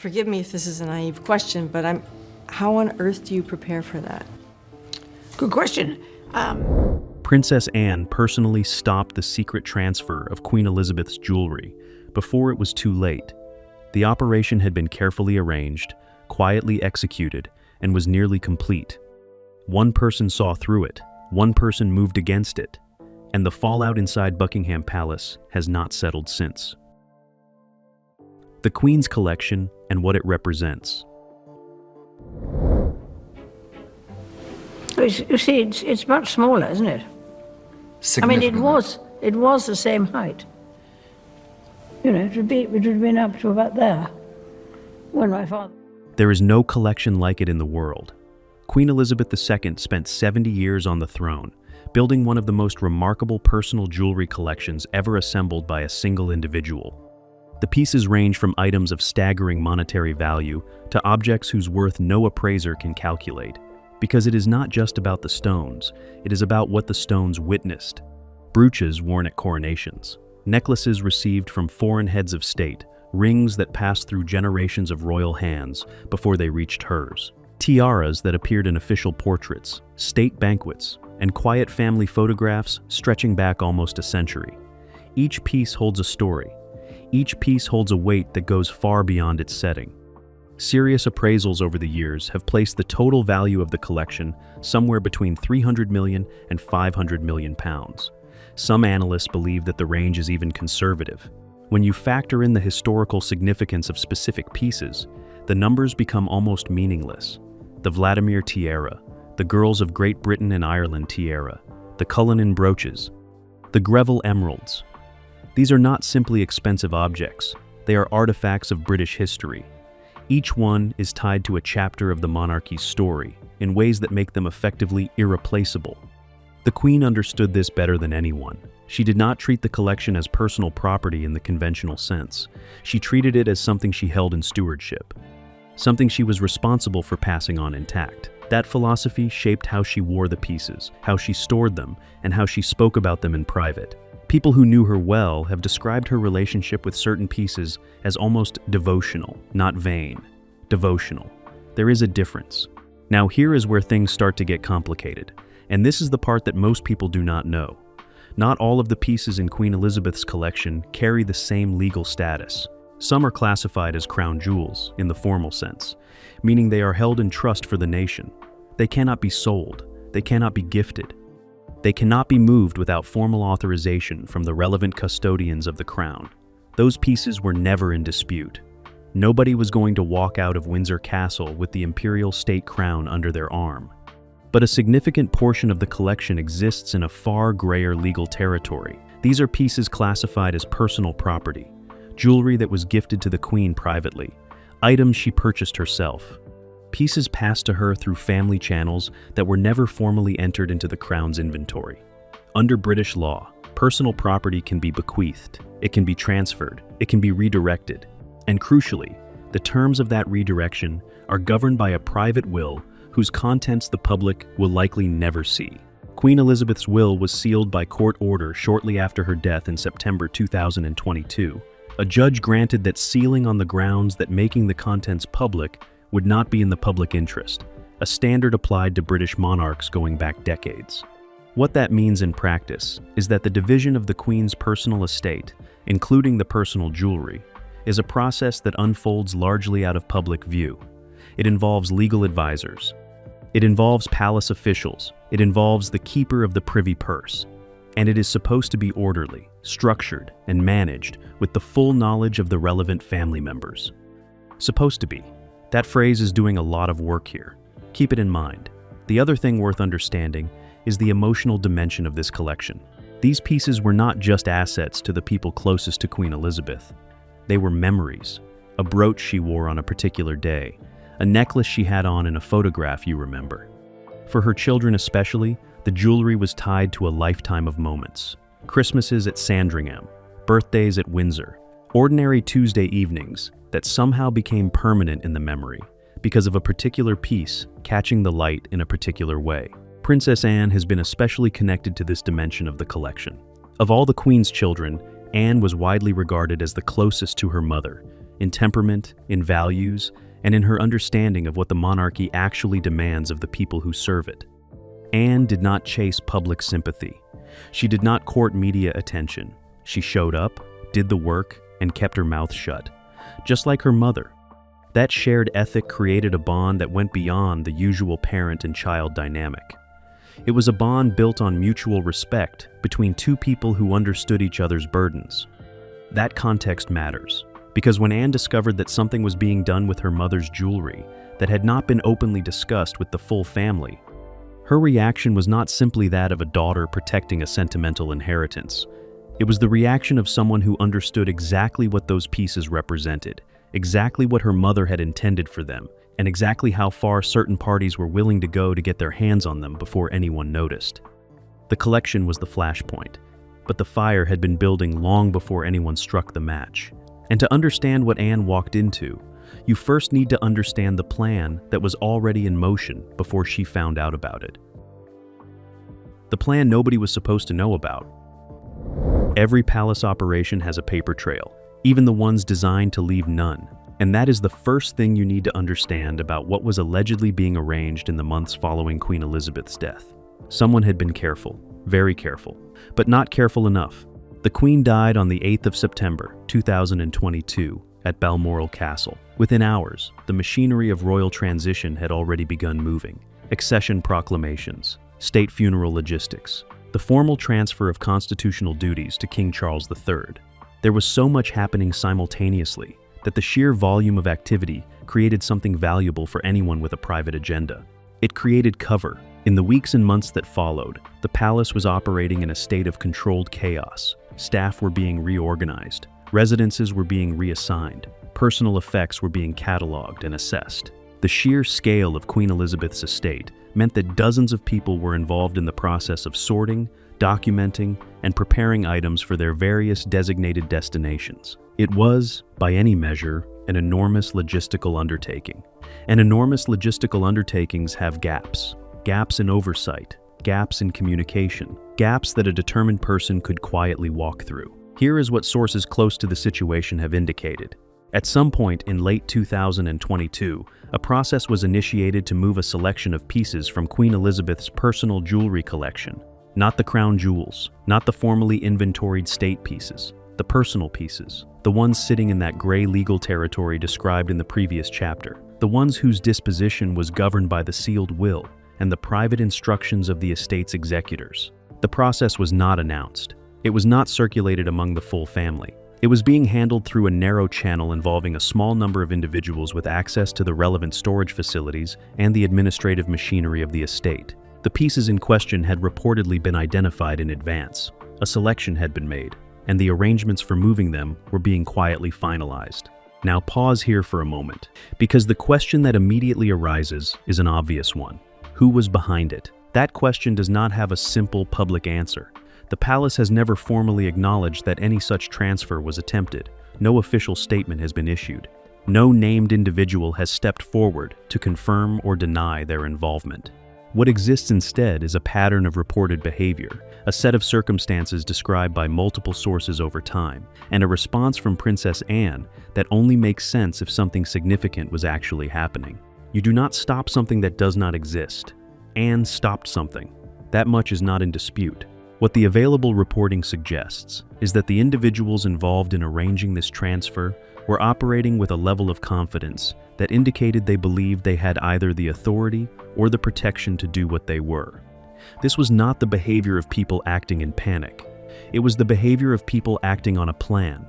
Forgive me if this is a naive question, but how on earth do you prepare for that? Good question. Princess Anne personally stopped the secret transfer of Queen Elizabeth's jewelry before it was too late. The operation had been carefully arranged, quietly executed, and was nearly complete. One person saw through it, one person moved against it, and the fallout inside Buckingham Palace has not settled since. The Queen's collection and what it represents. You see, it's much smaller, isn't it? I mean, it was the same height. You know, it would have been up to about there when my father... There is no collection like it in the world. Queen Elizabeth II spent 70 years on the throne, building one of the most remarkable personal jewelry collections ever assembled by a single individual. The pieces range from items of staggering monetary value to objects whose worth no appraiser can calculate, because it is not just about the stones, it is about what the stones witnessed. Brooches worn at coronations, necklaces received from foreign heads of state, rings that passed through generations of royal hands before they reached hers, tiaras that appeared in official portraits, state banquets, and quiet family photographs stretching back almost a century. Each piece holds a story. Each piece holds a weight that goes far beyond its setting. Serious appraisals over the years have placed the total value of the collection somewhere between 300 million and 500 million pounds. Some analysts believe that the range is even conservative. When you factor in the historical significance of specific pieces, the numbers become almost meaningless. The Vladimir tiara, the Girls of Great Britain and Ireland tiara, the Cullinan brooches, the Greville emeralds. These are not simply expensive objects, they are artifacts of British history. Each one is tied to a chapter of the monarchy's story in ways that make them effectively irreplaceable. The Queen understood this better than anyone. She did not treat the collection as personal property in the conventional sense. She treated it as something she held in stewardship, something she was responsible for passing on intact. That philosophy shaped how she wore the pieces, how she stored them, and how she spoke about them in private. People who knew her well have described her relationship with certain pieces as almost devotional, not vain. Devotional. There is a difference. Now here is where things start to get complicated, and this is the part that most people do not know. Not all of the pieces in Queen Elizabeth's collection carry the same legal status. Some are classified as crown jewels in the formal sense, meaning they are held in trust for the nation. They cannot be sold. They cannot be gifted. They cannot be moved without formal authorization from the relevant custodians of the crown. Those pieces were never in dispute. Nobody was going to walk out of Windsor Castle with the imperial state crown under their arm. But a significant portion of the collection exists in a far grayer legal territory. These are pieces classified as personal property, jewelry that was gifted to the Queen privately, items she purchased herself, pieces passed to her through family channels that were never formally entered into the Crown's inventory. Under British law, personal property can be bequeathed, it can be transferred, it can be redirected, and crucially, the terms of that redirection are governed by a private will whose contents the public will likely never see. Queen Elizabeth's will was sealed by court order shortly after her death in September 2022. A judge granted that sealing on the grounds that making the contents public would not be in the public interest, a standard applied to British monarchs going back decades. What that means in practice is that the division of the Queen's personal estate, including the personal jewelry, is a process that unfolds largely out of public view. It involves legal advisors. It involves palace officials. It involves the keeper of the privy purse. And it is supposed to be orderly, structured, and managed with the full knowledge of the relevant family members. Supposed to be. That phrase is doing a lot of work here. Keep it in mind. The other thing worth understanding is the emotional dimension of this collection. These pieces were not just assets to the people closest to Queen Elizabeth. They were memories. A brooch she wore on a particular day, a necklace she had on in a photograph you remember. For her children especially, the jewelry was tied to a lifetime of moments. Christmases at Sandringham, birthdays at Windsor, ordinary Tuesday evenings that somehow became permanent in the memory because of a particular piece catching the light in a particular way. Princess Anne has been especially connected to this dimension of the collection. Of all the Queen's children, Anne was widely regarded as the closest to her mother, in temperament, in values, and in her understanding of what the monarchy actually demands of the people who serve it. Anne did not chase public sympathy. She did not court media attention. She showed up, did the work, and kept her mouth shut. Just like her mother. That shared ethic created a bond that went beyond the usual parent and child dynamic. It was a bond built on mutual respect between two people who understood each other's burdens. That context matters, because when Anne discovered that something was being done with her mother's jewelry that had not been openly discussed with the full family, her reaction was not simply that of a daughter protecting a sentimental inheritance. It was the reaction of someone who understood exactly what those pieces represented, exactly what her mother had intended for them, and exactly how far certain parties were willing to go to get their hands on them before anyone noticed. The collection was the flashpoint, but the fire had been building long before anyone struck the match. And to understand what Anne walked into, you first need to understand the plan that was already in motion before she found out about it. The plan nobody was supposed to know about. Every palace operation has a paper trail, even the ones designed to leave none. And that is the first thing you need to understand about what was allegedly being arranged in the months following Queen Elizabeth's death. Someone had been careful, very careful, but not careful enough. The Queen died on the 8th of September, 2022, at Balmoral Castle. Within hours, the machinery of royal transition had already begun moving. Accession proclamations, state funeral logistics, the formal transfer of constitutional duties to King Charles III. There was so much happening simultaneously that the sheer volume of activity created something valuable for anyone with a private agenda. It created cover. In the weeks and months that followed, the palace was operating in a state of controlled chaos. Staff were being reorganized, residences were being reassigned, personal effects were being cataloged and assessed. The sheer scale of Queen Elizabeth's estate meant that dozens of people were involved in the process of sorting, documenting, and preparing items for their various designated destinations. It was, by any measure, an enormous logistical undertaking. And enormous logistical undertakings have gaps. Gaps in oversight, gaps in communication, gaps that a determined person could quietly walk through. Here is what sources close to the situation have indicated. At some point in late 2022, a process was initiated to move a selection of pieces from Queen Elizabeth's personal jewelry collection. Not the crown jewels, not the formally inventoried state pieces, the personal pieces, the ones sitting in that gray legal territory described in the previous chapter, the ones whose disposition was governed by the sealed will and the private instructions of the estate's executors. The process was not announced. It was not circulated among the full family. It was being handled through a narrow channel involving a small number of individuals with access to the relevant storage facilities and the administrative machinery of the estate. The pieces in question had reportedly been identified in advance. A selection had been made, and the arrangements for moving them were being quietly finalized. Now pause here for a moment, because the question that immediately arises is an obvious one. Who was behind it? That question does not have a simple public answer. The palace has never formally acknowledged that any such transfer was attempted. No official statement has been issued. No named individual has stepped forward to confirm or deny their involvement. What exists instead is a pattern of reported behavior, a set of circumstances described by multiple sources over time, and a response from Princess Anne that only makes sense if something significant was actually happening. You do not stop something that does not exist. Anne stopped something. That much is not in dispute. What the available reporting suggests is that the individuals involved in arranging this transfer were operating with a level of confidence that indicated they believed they had either the authority or the protection to do what they were. This was not the behavior of people acting in panic. It was the behavior of people acting on a plan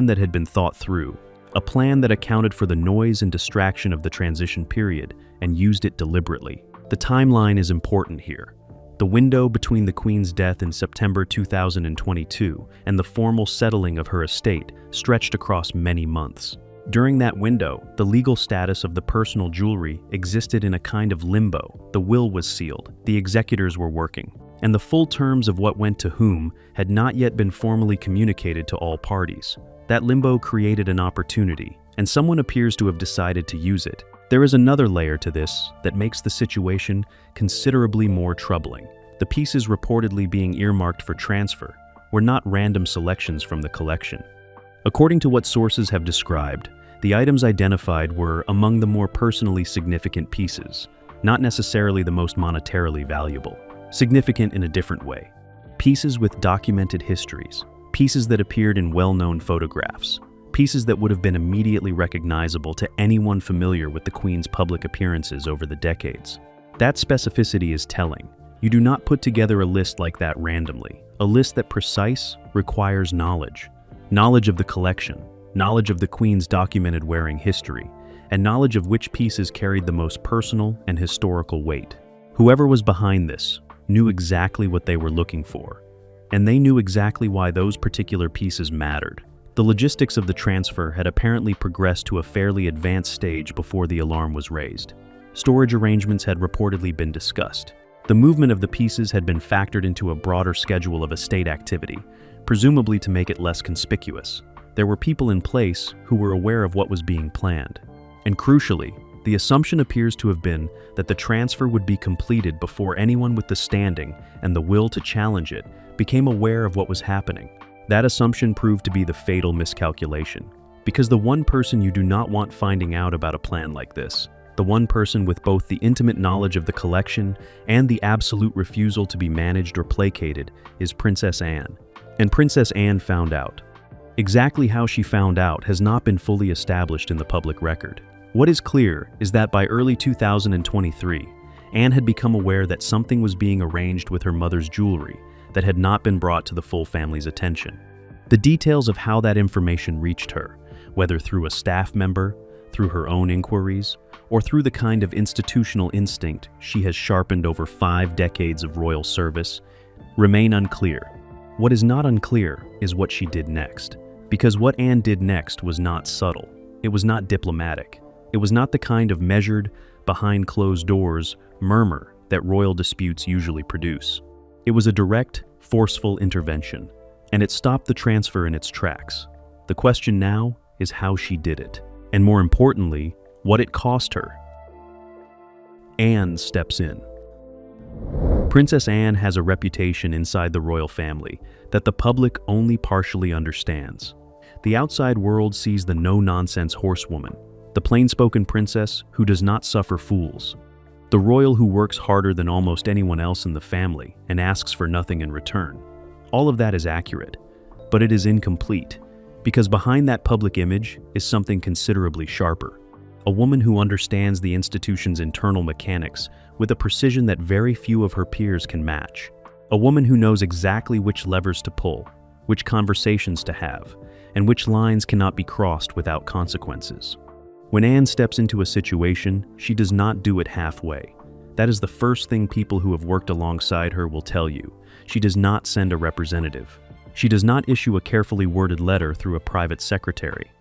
that had been thought through, a plan that accounted for the noise and distraction of the transition period and used it deliberately. The timeline is important here. The window between the Queen's death in September 2022 and the formal settling of her estate stretched across many months. During that window, the legal status of the personal jewelry existed in a kind of limbo. The will was sealed, the executors were working, and the full terms of what went to whom had not yet been formally communicated to all parties. That limbo created an opportunity, and someone appears to have decided to use it. There is another layer to this that makes the situation considerably more troubling. The pieces reportedly being earmarked for transfer were not random selections from the collection. According to what sources have described, the items identified were among the more personally significant pieces, not necessarily the most monetarily valuable. Significant in a different way. Pieces with documented histories, pieces that appeared in well-known photographs, pieces that would have been immediately recognizable to anyone familiar with the Queen's public appearances over the decades. That specificity is telling. You do not put together a list like that randomly. A list that precise requires knowledge. Knowledge of the collection, knowledge of the Queen's documented wearing history, and knowledge of which pieces carried the most personal and historical weight. Whoever was behind this knew exactly what they were looking for, and they knew exactly why those particular pieces mattered. The logistics of the transfer had apparently progressed to a fairly advanced stage before the alarm was raised. Storage arrangements had reportedly been discussed. The movement of the pieces had been factored into a broader schedule of estate activity, presumably to make it less conspicuous. There were people in place who were aware of what was being planned. And crucially, the assumption appears to have been that the transfer would be completed before anyone with the standing and the will to challenge it became aware of what was happening. That assumption proved to be the fatal miscalculation, because the one person you do not want finding out about a plan like this, the one person with both the intimate knowledge of the collection and the absolute refusal to be managed or placated, is Princess Anne. And Princess Anne found out. Exactly how she found out has not been fully established in the public record. What is clear is that by early 2023, Anne had become aware that something was being arranged with her mother's jewelry that had not been brought to the full family's attention. The details of how that information reached her, whether through a staff member, through her own inquiries, or through the kind of institutional instinct she has sharpened over 5 decades of royal service, remain unclear. What is not unclear is what she did next, because what Anne did next was not subtle. It was not diplomatic. It was not the kind of measured, behind closed doors murmur that royal disputes usually produce. It was a direct, forceful intervention, and it stopped the transfer in its tracks. The question now is how she did it, and more importantly, what it cost her. Anne steps in. Princess Anne has a reputation inside the royal family that the public only partially understands. The outside world sees the no-nonsense horsewoman, the plain-spoken princess who does not suffer fools, the royal who works harder than almost anyone else in the family and asks for nothing in return. All of that is accurate, but it is incomplete, because behind that public image is something considerably sharper. A woman who understands the institution's internal mechanics with a precision that very few of her peers can match. A woman who knows exactly which levers to pull, which conversations to have, and which lines cannot be crossed without consequences. When Anne steps into a situation, she does not do it halfway. That is the first thing people who have worked alongside her will tell you. She does not send a representative. She does not issue a carefully worded letter through a private secretary.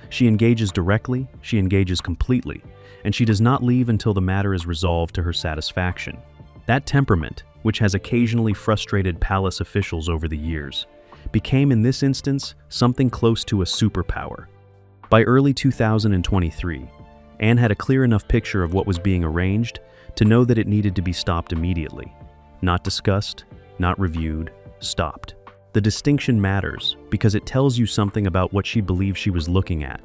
She engages directly, she engages completely, and she does not leave until the matter is resolved to her satisfaction. That temperament, which has occasionally frustrated palace officials over the years, became in this instance something close to a superpower. By early 2023, Anne had a clear enough picture of what was being arranged to know that it needed to be stopped immediately. Not discussed, not reviewed, stopped. The distinction matters because it tells you something about what she believed she was looking at.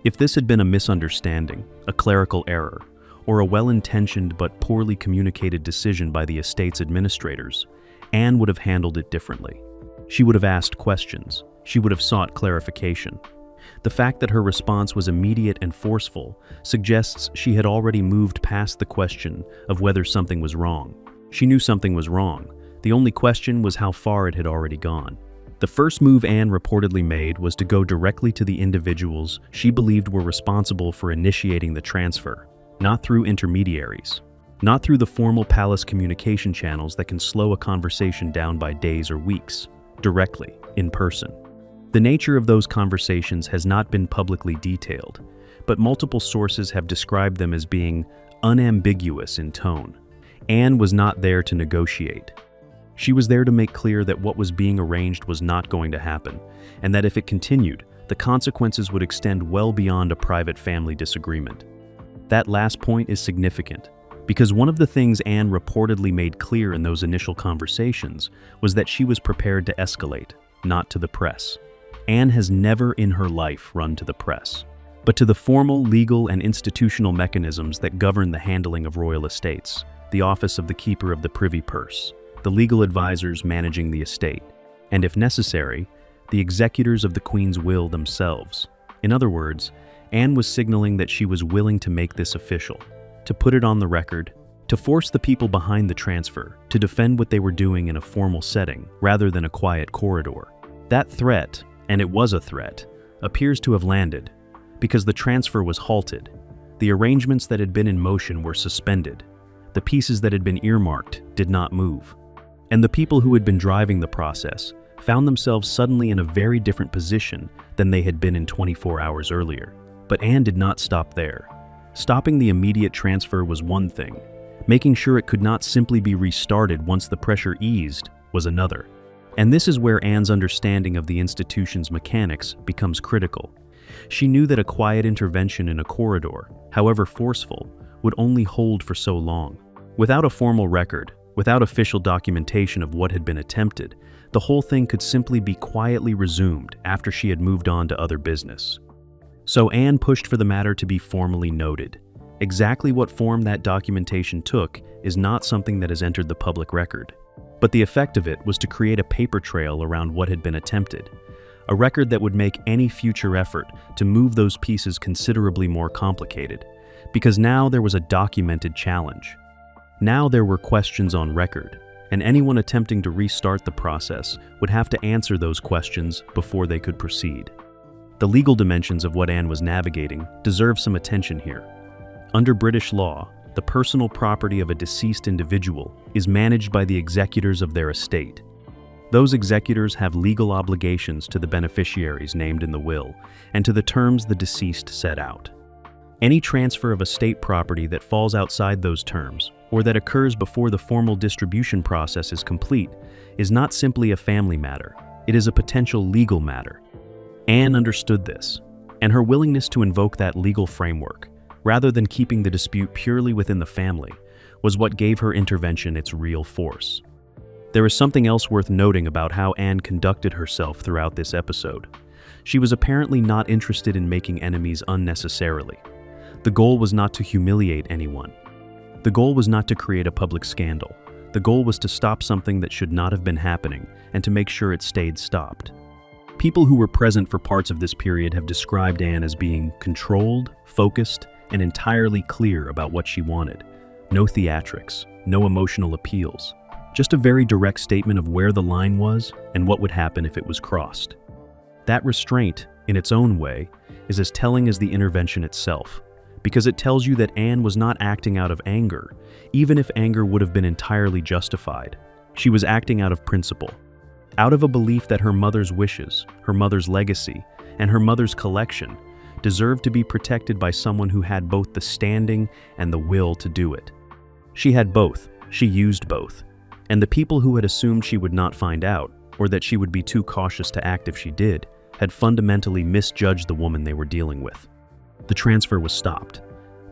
If this had been a misunderstanding, a clerical error, or a well-intentioned but poorly communicated decision by the estate's administrators, Anne would have handled it differently. She would have asked questions. She would have sought clarification. The fact that her response was immediate and forceful suggests she had already moved past the question of whether something was wrong. She knew something was wrong. The only question was how far it had already gone. The first move Anne reportedly made was to go directly to the individuals she believed were responsible for initiating the transfer, not through intermediaries, not through the formal palace communication channels that can slow a conversation down by days or weeks, directly, in person. The nature of those conversations has not been publicly detailed, but multiple sources have described them as being unambiguous in tone. Anne was not there to negotiate. She was there to make clear that what was being arranged was not going to happen, and that if it continued, the consequences would extend well beyond a private family disagreement. That last point is significant, because one of the things Anne reportedly made clear in those initial conversations was that she was prepared to escalate, not to the press. Anne has never in her life run to the press, but to the formal legal and institutional mechanisms that govern the handling of royal estates, the office of the keeper of the privy purse, the legal advisors managing the estate, and if necessary, the executors of the Queen's will themselves. In other words, Anne was signaling that she was willing to make this official, to put it on the record, to force the people behind the transfer to defend what they were doing in a formal setting rather than a quiet corridor. That threat, and it was a threat, appears to have landed, because the transfer was halted. The arrangements that had been in motion were suspended. The pieces that had been earmarked did not move. And the people who had been driving the process found themselves suddenly in a very different position than they had been in 24 hours earlier. But Anne did not stop there. Stopping the immediate transfer was one thing. Making sure it could not simply be restarted once the pressure eased was another. And this is where Anne's understanding of the institution's mechanics becomes critical. She knew that a quiet intervention in a corridor, however forceful, would only hold for so long. Without a formal record, without official documentation of what had been attempted, the whole thing could simply be quietly resumed after she had moved on to other business. So Anne pushed for the matter to be formally noted. Exactly what form that documentation took is not something that has entered the public record. But the effect of it was to create a paper trail around what had been attempted, a record that would make any future effort to move those pieces considerably more complicated, because now there was a documented challenge. Now there were questions on record, and anyone attempting to restart the process would have to answer those questions before they could proceed. The legal dimensions of what Anne was navigating deserve some attention here. Under British law, the personal property of a deceased individual is managed by the executors of their estate. Those executors have legal obligations to the beneficiaries named in the will and to the terms the deceased set out. Any transfer of estate property that falls outside those terms, or that occurs before the formal distribution process is complete, is not simply a family matter, it is a potential legal matter. Anne understood this, and her willingness to invoke that legal framework, rather than keeping the dispute purely within the family, was what gave her intervention its real force. There is something else worth noting about how Anne conducted herself throughout this episode. She was apparently not interested in making enemies unnecessarily. The goal was not to humiliate anyone. The goal was not to create a public scandal. The goal was to stop something that should not have been happening and to make sure it stayed stopped. People who were present for parts of this period have described Anne as being controlled, focused, and entirely clear about what she wanted. No theatrics, no emotional appeals, just a very direct statement of where the line was and what would happen if it was crossed. That restraint, in its own way, is as telling as the intervention itself, because it tells you that Anne was not acting out of anger, even if anger would have been entirely justified. She was acting out of principle, out of a belief that her mother's wishes, her mother's legacy, and her mother's collection deserved to be protected by someone who had both the standing and the will to do it. She had both, she used both, and the people who had assumed she would not find out, or that she would be too cautious to act if she did, had fundamentally misjudged the woman they were dealing with. The transfer was stopped,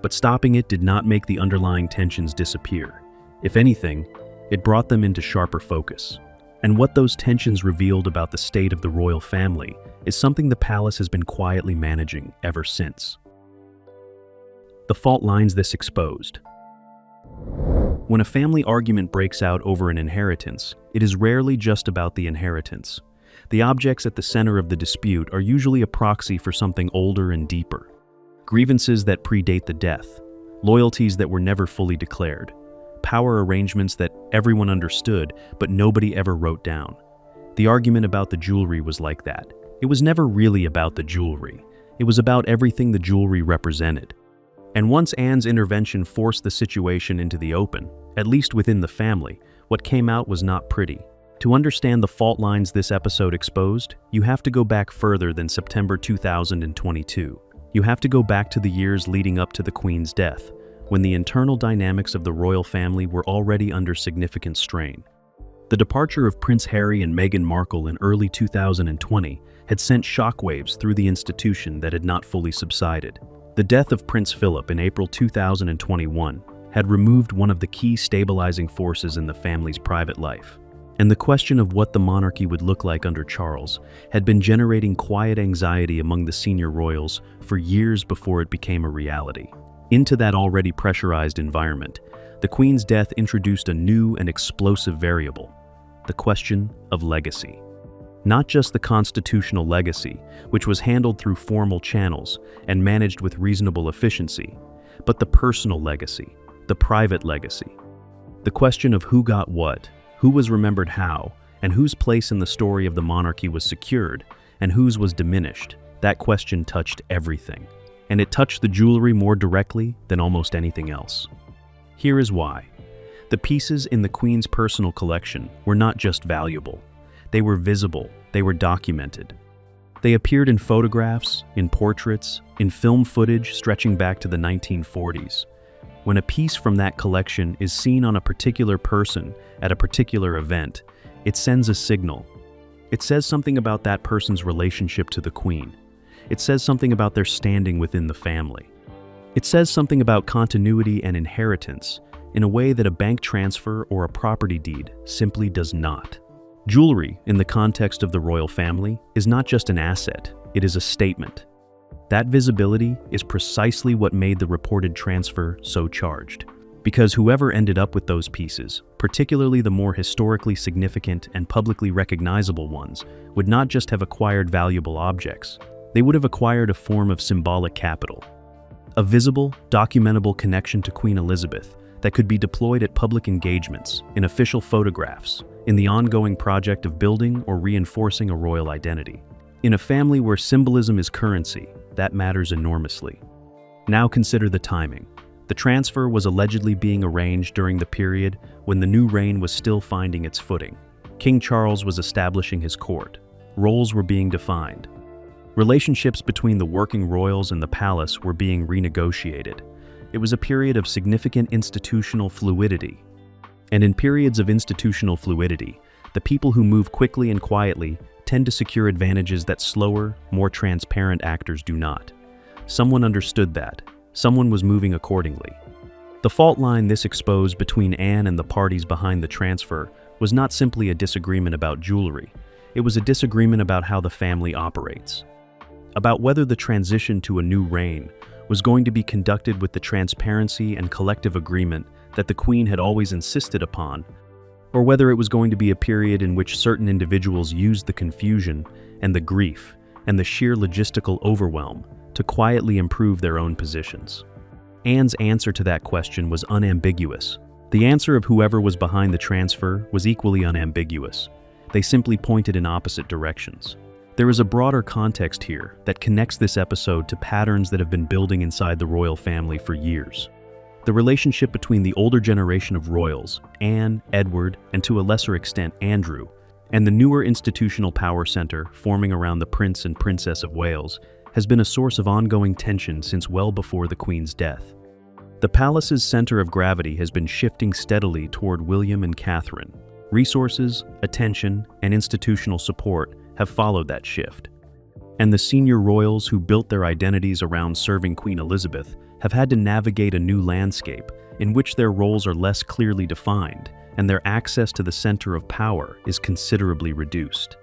but stopping it did not make the underlying tensions disappear. If anything, it brought them into sharper focus. And what those tensions revealed about the state of the royal family is something the palace has been quietly managing ever since. The fault lines this exposed. When a family argument breaks out over an inheritance, it is rarely just about the inheritance. The objects at the center of the dispute are usually a proxy for something older and deeper. Grievances that predate the death, loyalties that were never fully declared, power arrangements that everyone understood but nobody ever wrote down. The argument about the jewelry was like that. It was never really about the jewelry. It was about everything the jewelry represented. And once Anne's intervention forced the situation into the open, at least within the family, what came out was not pretty. To understand the fault lines this episode exposed, you have to go back further than September 2022. You have to go back to the years leading up to the Queen's death, when the internal dynamics of the royal family were already under significant strain. The departure of Prince Harry and Meghan Markle in early 2020 had sent shockwaves through the institution that had not fully subsided. The death of Prince Philip in April 2021 had removed one of the key stabilizing forces in the family's private life. And the question of what the monarchy would look like under Charles had been generating quiet anxiety among the senior royals for years before it became a reality. Into that already pressurized environment, the Queen's death introduced a new and explosive variable: the question of legacy. Not just the constitutional legacy, which was handled through formal channels and managed with reasonable efficiency, but the personal legacy, the private legacy. The question of who got what, who was remembered how, and whose place in the story of the monarchy was secured, and whose was diminished, that question touched everything. And it touched the jewelry more directly than almost anything else. Here is why. The pieces in the Queen's personal collection were not just valuable. They were visible, they were documented. They appeared in photographs, in portraits, in film footage stretching back to the 1940s. When a piece from that collection is seen on a particular person at a particular event, it sends a signal. It says something about that person's relationship to the Queen. It says something about their standing within the family. It says something about continuity and inheritance in a way that a bank transfer or a property deed simply does not. Jewelry, in the context of the royal family, is not just an asset, it is a statement. That visibility is precisely what made the reported transfer so charged. Because whoever ended up with those pieces, particularly the more historically significant and publicly recognizable ones, would not just have acquired valuable objects, they would have acquired a form of symbolic capital. A visible, documentable connection to Queen Elizabeth that could be deployed at public engagements, in official photographs, in the ongoing project of building or reinforcing a royal identity. In a family where symbolism is currency, that matters enormously. Now consider the timing. The transfer was allegedly being arranged during the period when the new reign was still finding its footing. King Charles was establishing his court. Roles were being defined. Relationships between the working royals and the palace were being renegotiated. It was a period of significant institutional fluidity. And in periods of institutional fluidity, the people who move quickly and quietly tend to secure advantages that slower, more transparent actors do not. Someone understood that. Someone was moving accordingly. The fault line this exposed between Anne and the parties behind the transfer was not simply a disagreement about jewelry. It was a disagreement about how the family operates. About whether the transition to a new reign was going to be conducted with the transparency and collective agreement that the Queen had always insisted upon, or whether it was going to be a period in which certain individuals used the confusion and the grief and the sheer logistical overwhelm to quietly improve their own positions. Anne's answer to that question was unambiguous. The answer of whoever was behind the transfer was equally unambiguous. They simply pointed in opposite directions. There is a broader context here that connects this episode to patterns that have been building inside the royal family for years. The relationship between the older generation of royals, Anne, Edward, and to a lesser extent Andrew, and the newer institutional power center forming around the Prince and Princess of Wales has been a source of ongoing tension since well before the Queen's death. The palace's center of gravity has been shifting steadily toward William and Catherine. Resources, attention, and institutional support have followed that shift. And the senior royals who built their identities around serving Queen Elizabeth have had to navigate a new landscape in which their roles are less clearly defined and their access to the center of power is considerably reduced.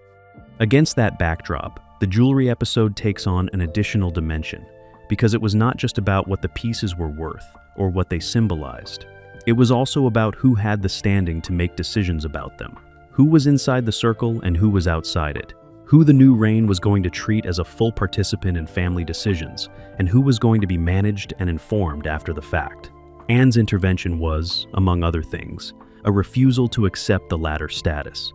Against that backdrop, the jewelry episode takes on an additional dimension, because it was not just about what the pieces were worth or what they symbolized. It was also about who had the standing to make decisions about them, who was inside the circle and who was outside it, who the new reign was going to treat as a full participant in family decisions, and who was going to be managed and informed after the fact. Anne's intervention was, among other things, a refusal to accept the latter status.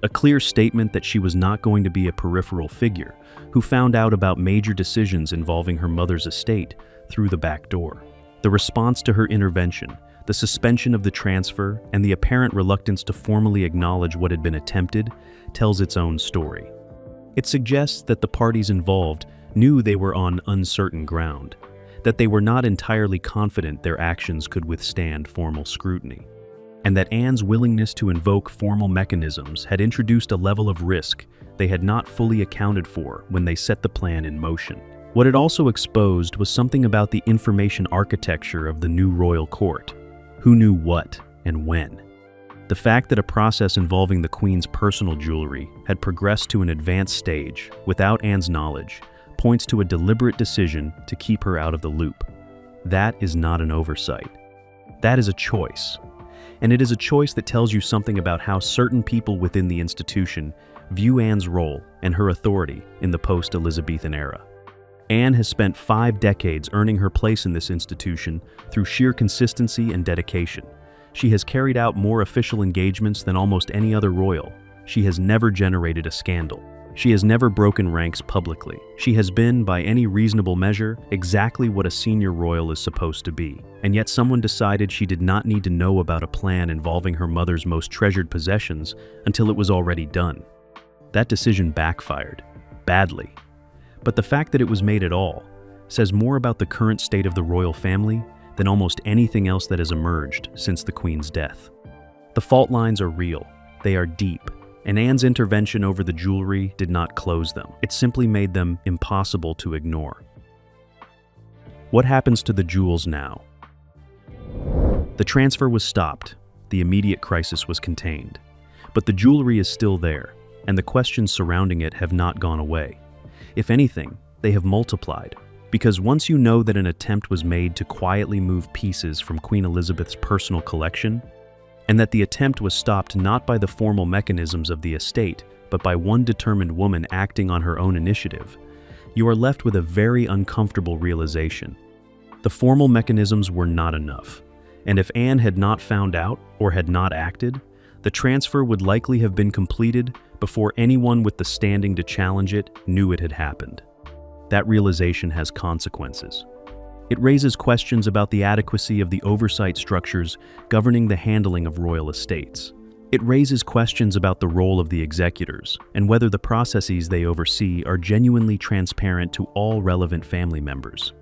A clear statement that she was not going to be a peripheral figure who found out about major decisions involving her mother's estate through the back door. The response to her intervention, the suspension of the transfer, and the apparent reluctance to formally acknowledge what had been attempted, tells its own story. It suggests that the parties involved knew they were on uncertain ground, that they were not entirely confident their actions could withstand formal scrutiny, and that Anne's willingness to invoke formal mechanisms had introduced a level of risk they had not fully accounted for when they set the plan in motion. What it also exposed was something about the information architecture of the new royal court. Who knew what and when? The fact that a process involving the Queen's personal jewelry had progressed to an advanced stage without Anne's knowledge points to a deliberate decision to keep her out of the loop. That is not an oversight. That is a choice. And it is a choice that tells you something about how certain people within the institution view Anne's role and her authority in the post-Elizabethan era. Anne has spent 5 decades earning her place in this institution through sheer consistency and dedication. She has carried out more official engagements than almost any other royal. She has never generated a scandal. She has never broken ranks publicly. She has been, by any reasonable measure, exactly what a senior royal is supposed to be. And yet someone decided she did not need to know about a plan involving her mother's most treasured possessions until it was already done. That decision backfired, badly. But the fact that it was made at all says more about the current state of the royal family than almost anything else that has emerged since the Queen's death. The fault lines are real, they are deep, and Anne's intervention over the jewelry did not close them. It simply made them impossible to ignore. What happens to the jewels now? The transfer was stopped, the immediate crisis was contained. But the jewelry is still there, and the questions surrounding it have not gone away. If anything, they have multiplied. Because once you know that an attempt was made to quietly move pieces from Queen Elizabeth's personal collection, and that the attempt was stopped not by the formal mechanisms of the estate, but by one determined woman acting on her own initiative, you are left with a very uncomfortable realization. The formal mechanisms were not enough, and if Anne had not found out or had not acted, the transfer would likely have been completed before anyone with the standing to challenge it knew it had happened. That realization has consequences. It raises questions about the adequacy of the oversight structures governing the handling of royal estates. It raises questions about the role of the executors and whether the processes they oversee are genuinely transparent to all relevant family members.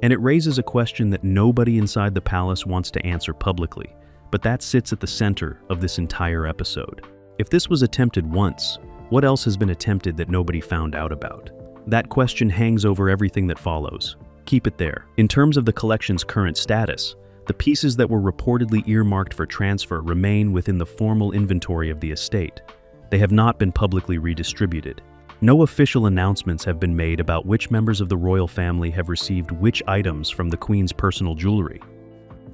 And it raises a question that nobody inside the palace wants to answer publicly, but that sits at the center of this entire episode. If this was attempted once, what else has been attempted that nobody found out about? That question hangs over everything that follows. Keep it there. In terms of the collection's current status, the pieces that were reportedly earmarked for transfer remain within the formal inventory of the estate. They have not been publicly redistributed. No official announcements have been made about which members of the royal family have received which items from the Queen's personal jewelry.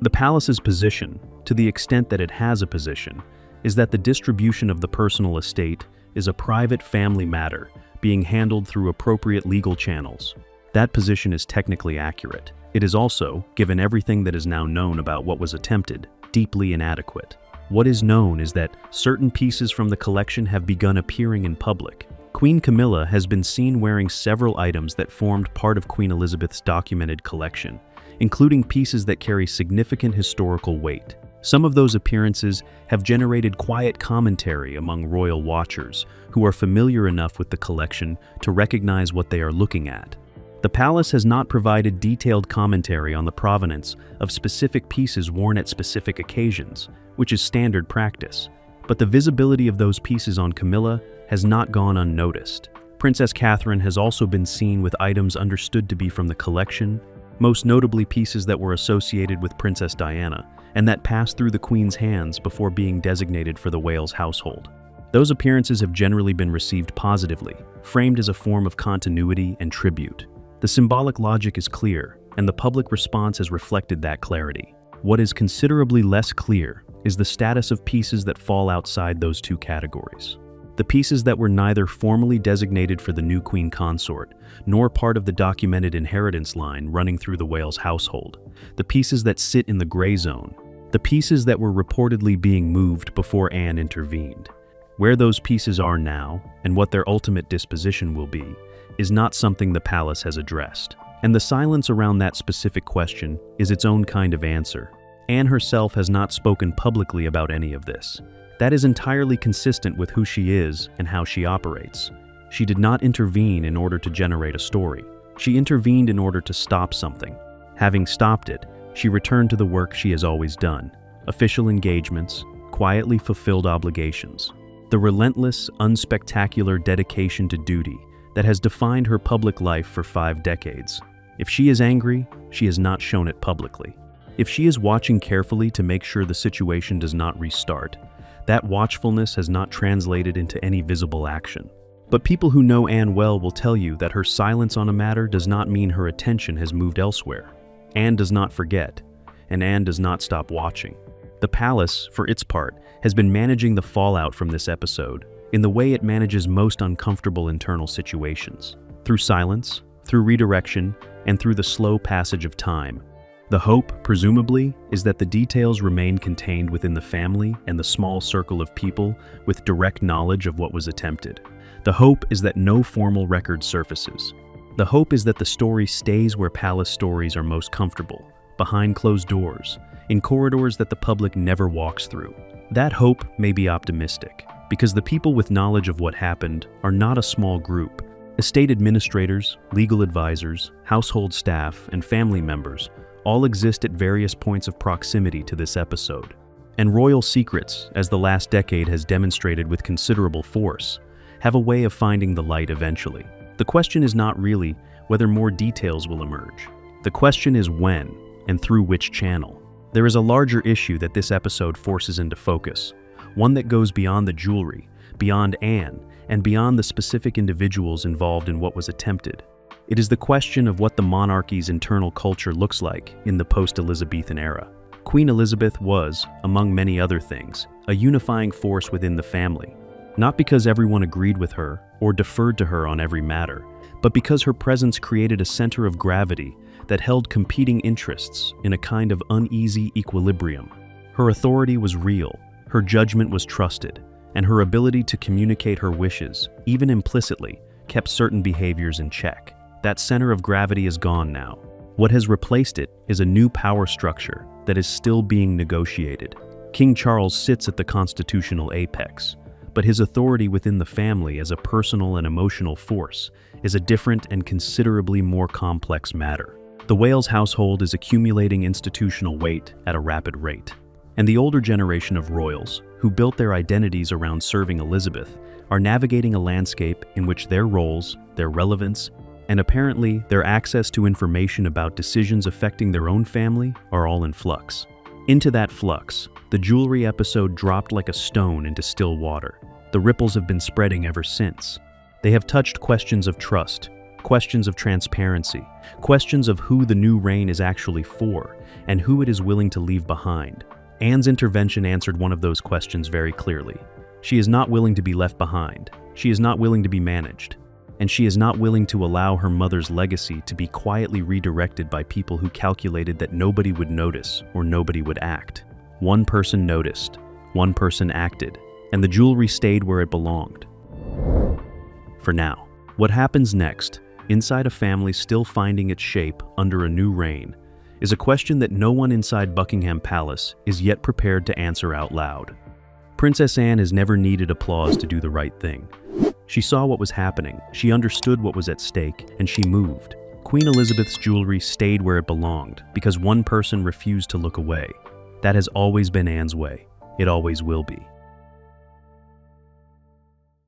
The palace's position, to the extent that it has a position, is that the distribution of the personal estate is a private family matter being handled through appropriate legal channels. That position is technically accurate. It is also, given everything that is now known about what was attempted, deeply inadequate. What is known is that certain pieces from the collection have begun appearing in public. Queen Camilla has been seen wearing several items that formed part of Queen Elizabeth's documented collection, including pieces that carry significant historical weight. Some of those appearances have generated quiet commentary among royal watchers who are familiar enough with the collection to recognize what they are looking at. The palace has not provided detailed commentary on the provenance of specific pieces worn at specific occasions, which is standard practice. But the visibility of those pieces on Camilla has not gone unnoticed. Princess Catherine has also been seen with items understood to be from the collection, most notably pieces that were associated with Princess Diana, and that passed through the Queen's hands before being designated for the Wales household. Those appearances have generally been received positively, framed as a form of continuity and tribute. The symbolic logic is clear, and the public response has reflected that clarity. What is considerably less clear is the status of pieces that fall outside those two categories. The pieces that were neither formally designated for the new Queen consort, nor part of the documented inheritance line running through the Wales household. The pieces that sit in the gray zone. The pieces that were reportedly being moved before Anne intervened. Where those pieces are now, and what their ultimate disposition will be, is not something the palace has addressed. And the silence around that specific question is its own kind of answer. Anne herself has not spoken publicly about any of this. That is entirely consistent with who she is and how she operates. She did not intervene in order to generate a story. She intervened in order to stop something. Having stopped it, she returned to the work she has always done: official engagements, quietly fulfilled obligations. The relentless, unspectacular dedication to duty that has defined her public life for 5 decades. If she is angry, she has not shown it publicly. If she is watching carefully to make sure the situation does not restart, That watchfulness has not translated into any visible action. But people who know Anne well will tell you that her silence on a matter does not mean her attention has moved elsewhere. Anne does not forget, and Anne does not stop watching. The palace, for its part, has been managing the fallout from this episode in the way it manages most uncomfortable internal situations, through silence, through redirection, and through the slow passage of time. The hope, presumably, is that the details remain contained within the family and the small circle of people with direct knowledge of what was attempted. The hope is that no formal record surfaces. The hope is that the story stays where palace stories are most comfortable, behind closed doors, in corridors that the public never walks through. That hope may be optimistic, because the people with knowledge of what happened are not a small group. Estate administrators, legal advisors, household staff, and family members all exist at various points of proximity to this episode. And royal secrets, as the last decade has demonstrated with considerable force, have a way of finding the light eventually. The question is not really whether more details will emerge. The question is when, and through which channel. There is a larger issue that this episode forces into focus, one that goes beyond the jewelry, beyond Anne, and beyond the specific individuals involved in what was attempted. It is the question of what the monarchy's internal culture looks like in the post-Elizabethan era. Queen Elizabeth was, among many other things, a unifying force within the family, not because everyone agreed with her or deferred to her on every matter, but because her presence created a center of gravity that held competing interests in a kind of uneasy equilibrium. Her authority was real, her judgment was trusted, and her ability to communicate her wishes, even implicitly, kept certain behaviors in check. That center of gravity is gone now. What has replaced it is a new power structure that is still being negotiated. King Charles sits at the constitutional apex, but his authority within the family as a personal and emotional force is a different and considerably more complex matter. The Wales household is accumulating institutional weight at a rapid rate, and the older generation of royals, who built their identities around serving Elizabeth, are navigating a landscape in which their roles, their relevance, and apparently their access to information about decisions affecting their own family are all in flux. Into that flux, the jewelry episode dropped like a stone into still water. The ripples have been spreading ever since. They have touched questions of trust, questions of transparency, questions of who the new reign is actually for, and who it is willing to leave behind. Anne's intervention answered one of those questions very clearly. She is not willing to be left behind. She is not willing to be managed. And she is not willing to allow her mother's legacy to be quietly redirected by people who calculated that nobody would notice or nobody would act. One person noticed, one person acted, and the jewelry stayed where it belonged. For now. What happens next, inside a family still finding its shape under a new reign, is a question that no one inside Buckingham Palace is yet prepared to answer out loud. Princess Anne has never needed applause to do the right thing. She saw what was happening, she understood what was at stake, and she moved. Queen Elizabeth's jewelry stayed where it belonged because one person refused to look away. That has always been Anne's way. It always will be.